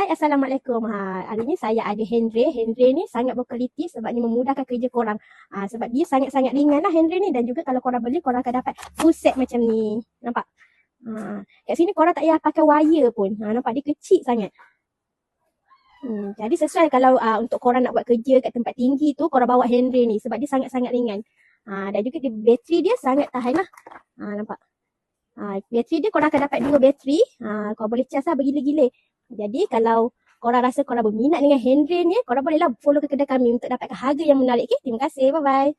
Hai, Assalamualaikum. Hari ni saya ada handrail. Handrail ni sangat berkualiti sebab ni memudahkan kerja korang. Sebab dia sangat-sangat ringan lah handrail ni. Dan juga kalau korang beli, korang akan dapat full set macam ni. Nampak? Kat sini korang tak payah pakai wire pun. Nampak dia kecil sangat. Jadi sesuai kalau untuk korang nak buat kerja kat tempat tinggi tu, korang bawa handrail ni sebab dia sangat-sangat ringan. Dan juga bateri dia sangat tahan lah. Nampak? Bateri dia korang akan dapat 2 bateri. Korang boleh cas lah bergila-gila. Jadi kalau korang rasa korang berminat dengan handrail ni, korang bolehlah follow ke kedai kami untuk dapatkan harga yang menarik. Okay? Terima kasih. Bye-bye.